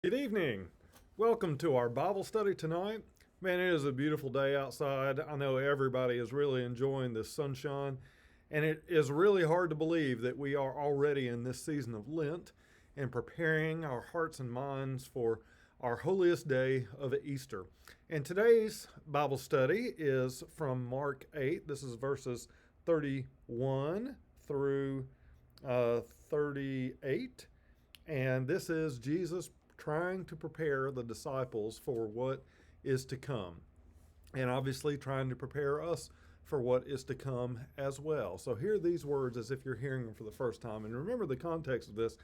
Good evening. Welcome to our Bible study tonight. Man, it is a beautiful day outside. I know everybody is really enjoying this sunshine, and it is really hard to believe that we are already in this season of Lent and preparing our hearts and minds for our holiest day of Easter. And today's Bible study is from Mark 8. This is verses 31 through 38. And this is Jesus trying to prepare the disciples for what is to come. And obviously trying to prepare us for what is to come as well. So hear these words as if you're hearing them for the first time. And remember the context of this.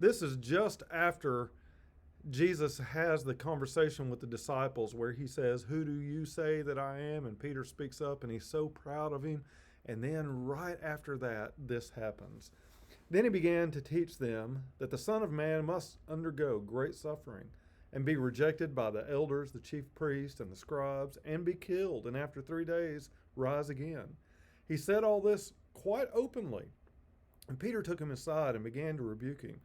This is just after Jesus has the conversation with the disciples where he says, "Who do you say that I am?" And Peter speaks up and he's so proud of him. And then right after that, this happens. Then he began to teach them that the Son of Man must undergo great suffering and be rejected by the elders, the chief priests, and the scribes, and be killed, and after 3 days rise again. He said all this quite openly. And Peter took him aside and began to rebuke him.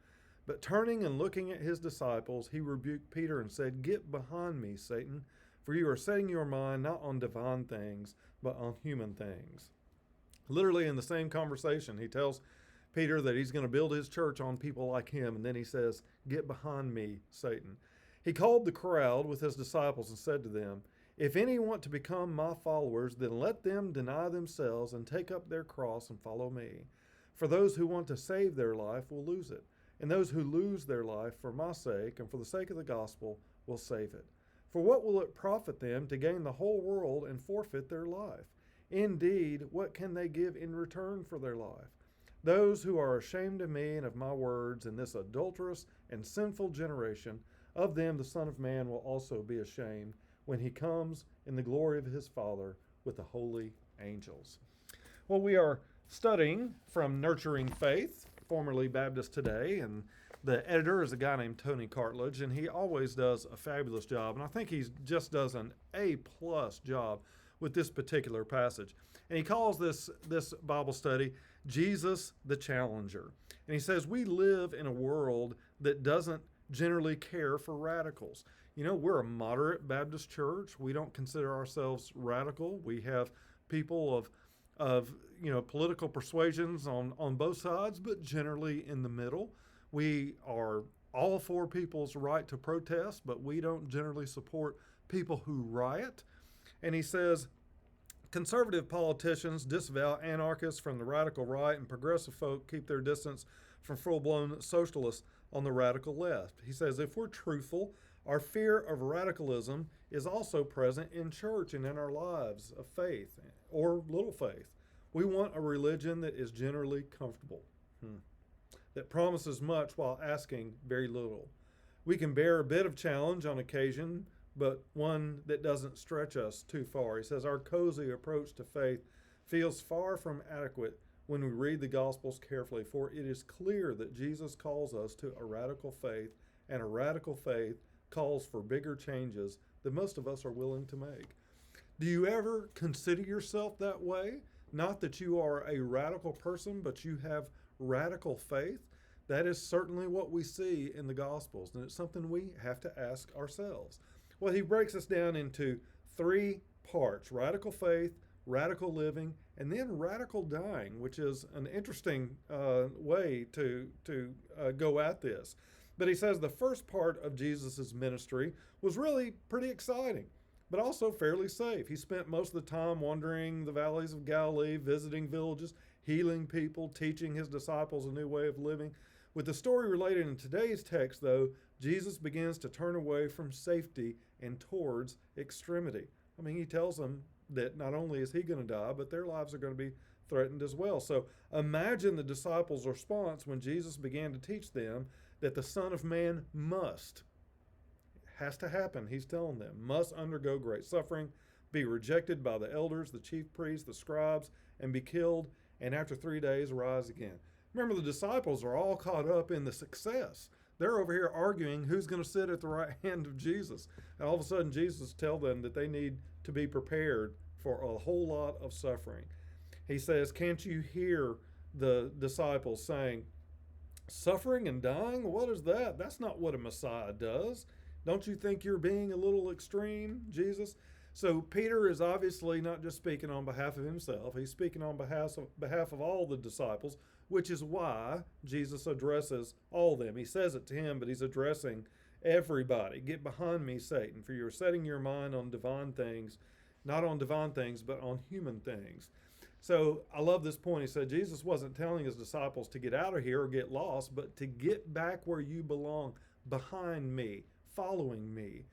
But turning and looking at his disciples, he rebuked Peter and said, "Get behind me, Satan, for you are setting your mind not on divine things, but on human things." Literally in the same conversation, he tells Peter that he's going to build his church on people like him. And then he says, "Get behind me, Satan." He called the crowd with his disciples and said to them, "If any want to become my followers, then let them deny themselves and take up their cross and follow me. For those who want to save their life will lose it. And those who lose their life for my sake and for the sake of the gospel will save it. For what will it profit them to gain the whole world and forfeit their life? Indeed, what can they give in return for their life? Those who are ashamed of me and of my words in this adulterous and sinful generation, of them the Son of Man will also be ashamed when he comes in the glory of his Father with the holy angels." Well, we are studying from Nurturing Faith, formerly Baptist Today, and the editor is a guy named Tony Cartledge, and he always does a fabulous job, and I think he just does an A-plus job with this particular passage. And he calls this Bible study Jesus the Challenger. And he says we live in a world that doesn't generally care for radicals. You know, we're a moderate Baptist church. We don't consider ourselves radical. We have people of political persuasions on both sides, but generally in the middle. We are all for people's right to protest, but we don't generally support people who riot. And he says, conservative politicians disavow anarchists from the radical right, and progressive folk keep their distance from full-blown socialists on the radical left. He says, if we're truthful, our fear of radicalism is also present in church and in our lives of faith or little faith. We want a religion that is generally comfortable, that promises much while asking very little. We can bear a bit of challenge on occasion, but one that doesn't stretch us too far. He says our cozy approach to faith feels far from adequate when we read the Gospels carefully, for it is clear that Jesus calls us to a radical faith, and a radical faith calls for bigger changes than most of us are willing to make. Do you ever consider yourself that way? Not that you are a radical person, but you have radical faith? That is certainly what we see in the Gospels, and it's something we have to ask ourselves. Well, he breaks us down into 3 parts: radical faith, radical living, and then radical dying, which is an interesting way to go at this. But he says the first part of Jesus' ministry was really pretty exciting, but also fairly safe. He spent most of the time wandering the valleys of Galilee, visiting villages, healing people, teaching his disciples a new way of living. With the story related in today's text, though, Jesus begins to turn away from safety and towards extremity. I mean, he tells them that not only is he going to die, but their lives are going to be threatened as well. So imagine the disciples' response when Jesus began to teach them that the Son of Man has to happen, he's telling them, must undergo great suffering, be rejected by the elders, the chief priests, the scribes, and be killed, and after 3 days rise again. Remember, the disciples are all caught up in the success. They're over here arguing who's going to sit at the right hand of Jesus. And all of a sudden, Jesus tells them that they need to be prepared for a whole lot of suffering. He says, can't you hear the disciples saying, Suffering and dying? What is that? That's not what a Messiah does. Don't you think you're being a little extreme, Jesus? So Peter is obviously not just speaking on behalf of himself, he's speaking on behalf of all the disciples, which is why Jesus addresses all of them. He says it to him, but he's addressing everybody. Get behind me, Satan, for you're setting your mind on divine things, not on divine things, but on human things. So I love this point. He said Jesus wasn't telling his disciples to get out of here or get lost, but to get back where you belong, behind me, following me.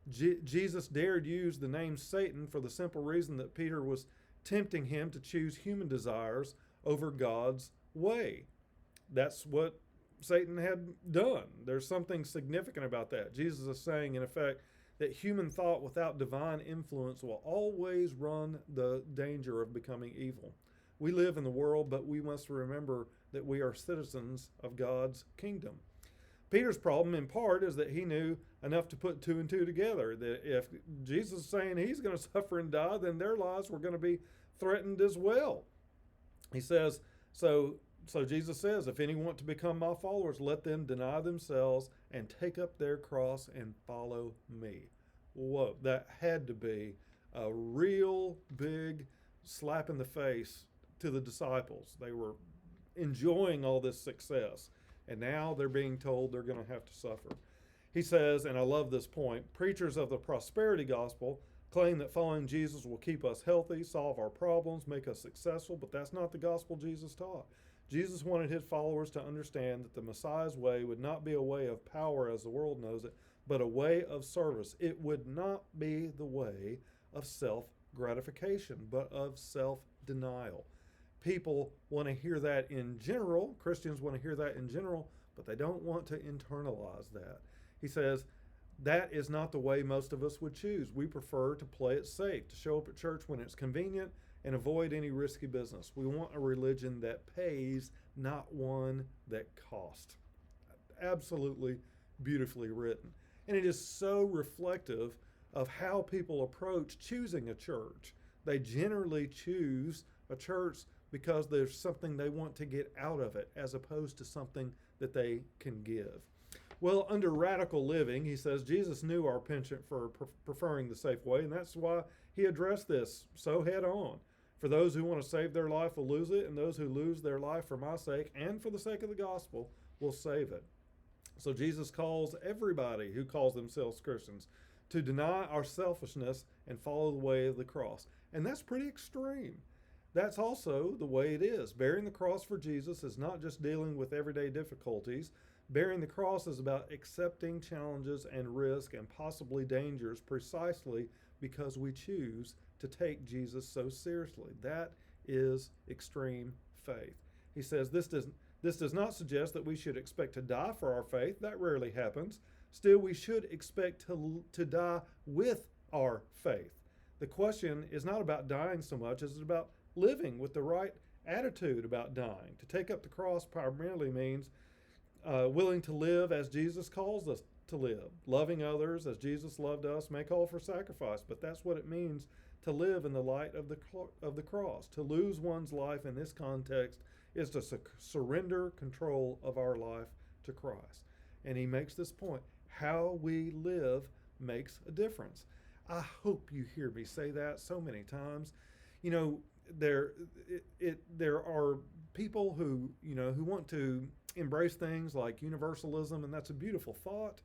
Jesus dared use the name Satan for the simple reason that Peter was tempting him to choose human desires over God's way. That's what Satan had done. There's something significant about that. Jesus is saying, in effect, that human thought without divine influence will always run the danger of becoming evil. We live in the world, but we must remember that we are citizens of God's kingdom. Peter's problem, in part, is that he knew enough to put two and two together. That if Jesus is saying he's going to suffer and die, then their lives were going to be threatened as well. He says, so Jesus says, if any want to become my followers, let them deny themselves and take up their cross and follow me. Whoa, that had to be a real big slap in the face to the disciples. They were enjoying all this success, and now they're being told they're going to have to suffer. He says, and I love this point, preachers of the prosperity gospel claim that following Jesus will keep us healthy, solve our problems, make us successful, but that's not the gospel Jesus taught. Jesus wanted his followers to understand that the Messiah's way would not be a way of power as the world knows it, but a way of service. It would not be the way of self-gratification, but of self-denial. People want to hear that in general. Christians want to hear that in general, but they don't want to internalize that. He says, that is not the way most of us would choose. We prefer to play it safe, to show up at church when it's convenient and avoid any risky business. We want a religion that pays, not one that costs. Absolutely beautifully written. And it is so reflective of how people approach choosing a church. They generally choose a church because there's something they want to get out of it, as opposed to something that they can give. Well, under radical living, he says, Jesus knew our penchant for preferring the safe way, and that's why he addressed this so head on. For those who want to save their life will lose it, and those who lose their life for my sake and for the sake of the gospel will save it. So Jesus calls everybody who calls themselves Christians to deny our selfishness and follow the way of the cross. And that's pretty extreme. That's also the way it is. Bearing the cross for Jesus is not just dealing with everyday difficulties. Bearing the cross is about accepting challenges and risk and possibly dangers precisely because we choose to take Jesus so seriously. That is extreme faith. He says this does not suggest that we should expect to die for our faith. That rarely happens. Still, we should expect to die with our faith. The question is not about dying so much as it's about living with the right attitude about dying. To take up the cross primarily means willing to live as Jesus calls us to live. Loving others as Jesus loved us may call for sacrifice, but that's what it means to live in the light of the cross. To lose one's life in this context is to surrender control of our life to Christ. And he makes this point. How we live makes a difference. I hope you hear me say that so many times. You know, there are people who want to embrace things like universalism, and that's a beautiful thought.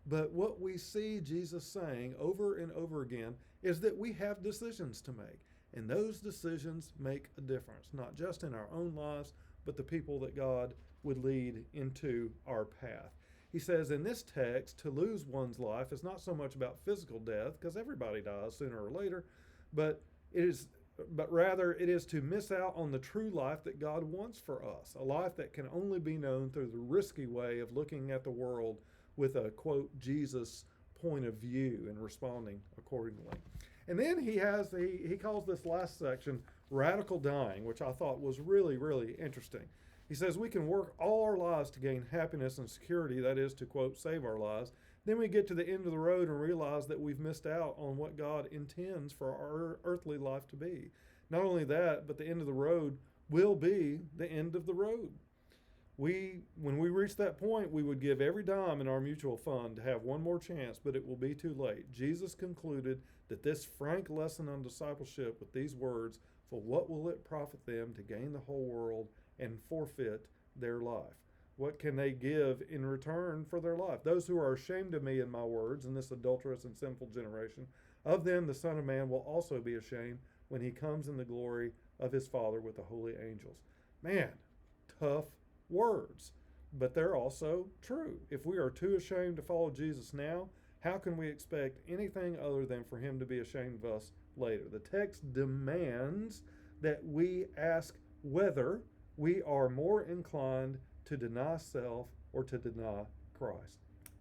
But what we see Jesus saying over and over again is that we have decisions to make. And those decisions make a difference, not just in our own lives, but the people that God would lead into our path. He says in this text, to lose one's life is not so much about physical death, because everybody dies sooner or later, but rather it is to miss out on the true life that God wants for us, a life that can only be known through the risky way of looking at the world with a, quote, Jesus point of view and responding accordingly. And then he calls this last section radical dying, which I thought was really, really interesting. He says we can work all our lives to gain happiness and security, that is to, quote, save our lives. Then we get to the end of the road and realize that we've missed out on what God intends for our earthly life to be. Not only that, but the end of the road will be the end of the road. When we reach that point, we would give every dime in our mutual fund to have one more chance, but it will be too late. Jesus concluded that this frank lesson on discipleship with these words, for what will it profit them to gain the whole world and forfeit their life? What can they give in return for their life? Those who are ashamed of me and my words in this adulterous and sinful generation, of them the Son of Man will also be ashamed when he comes in the glory of his Father with the holy angels. Man, tough words, but they're also true. If we are too ashamed to follow Jesus now, how can we expect anything other than for him to be ashamed of us later? The text demands that we ask whether we are more inclined to deny self or to deny Christ.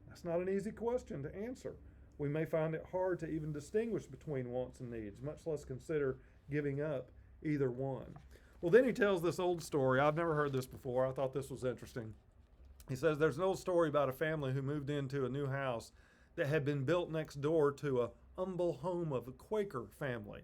That's not an easy question to answer. We may find it hard to even distinguish between wants and needs, much less consider giving up either one. Well, then he tells this old story. I've never heard this before. I thought this was interesting. He says there's an old story about a family who moved into a new house that had been built next door to a humble home of a Quaker family.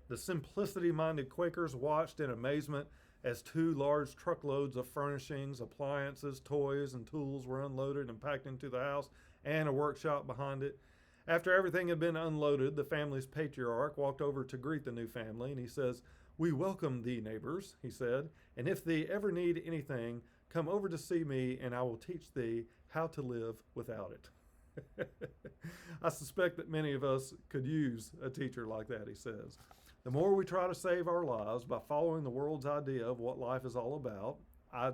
The simplicity-minded Quakers watched in amazement as 2 large truckloads of furnishings, appliances, toys, and tools were unloaded and packed into the house and a workshop behind it. After everything had been unloaded, the family's patriarch walked over to greet the new family, and he says, "We welcome thee, neighbors," he said, "and if thee ever need anything, come over to see me, and I will teach thee how to live without it." I suspect that many of us could use a teacher like that, he says. The more we try to save our lives by following the world's idea of what life is all about,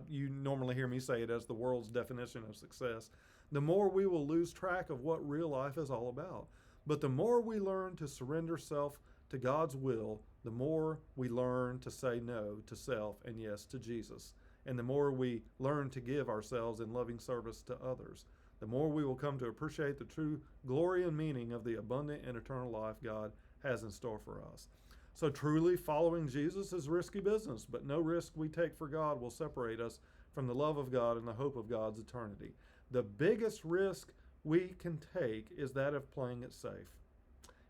you normally hear me say it as the world's definition of success, the more we will lose track of what real life is all about. But the more we learn to surrender self to God's will, the more we learn to say no to self and yes to Jesus. And the more we learn to give ourselves in loving service to others, the more we will come to appreciate the true glory and meaning of the abundant and eternal life God has in store for us. So truly following Jesus is risky business, but no risk we take for God will separate us from the love of God and the hope of God's eternity. The biggest risk we can take is that of playing it safe.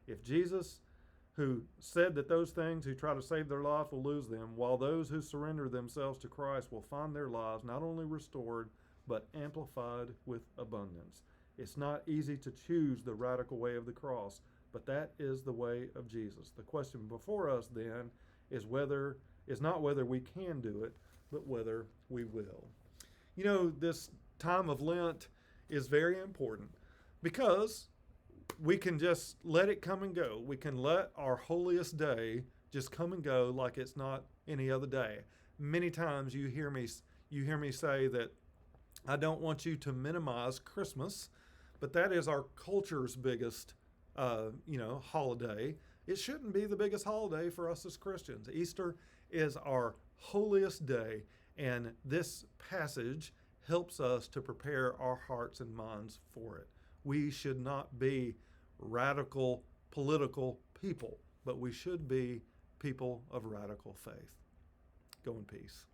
If Jesus, who said that those things who try to save their life will lose them, while those who surrender themselves to Christ will find their lives not only restored, but amplified with abundance. It's not easy to choose the radical way of the cross, but that is the way of Jesus. The question before us then is not whether we can do it, but whether we will. You know, this time of Lent is very important because we can just let it come and go. We can let our holiest day just come and go like it's not any other day. Many times you hear me say that I don't want you to minimize Christmas, but that is our culture's biggest holiday. It shouldn't be the biggest holiday for us as Christians. Easter is our holiest day, and this passage helps us to prepare our hearts and minds for it. We should not be radical political people, but we should be people of radical faith. Go in peace.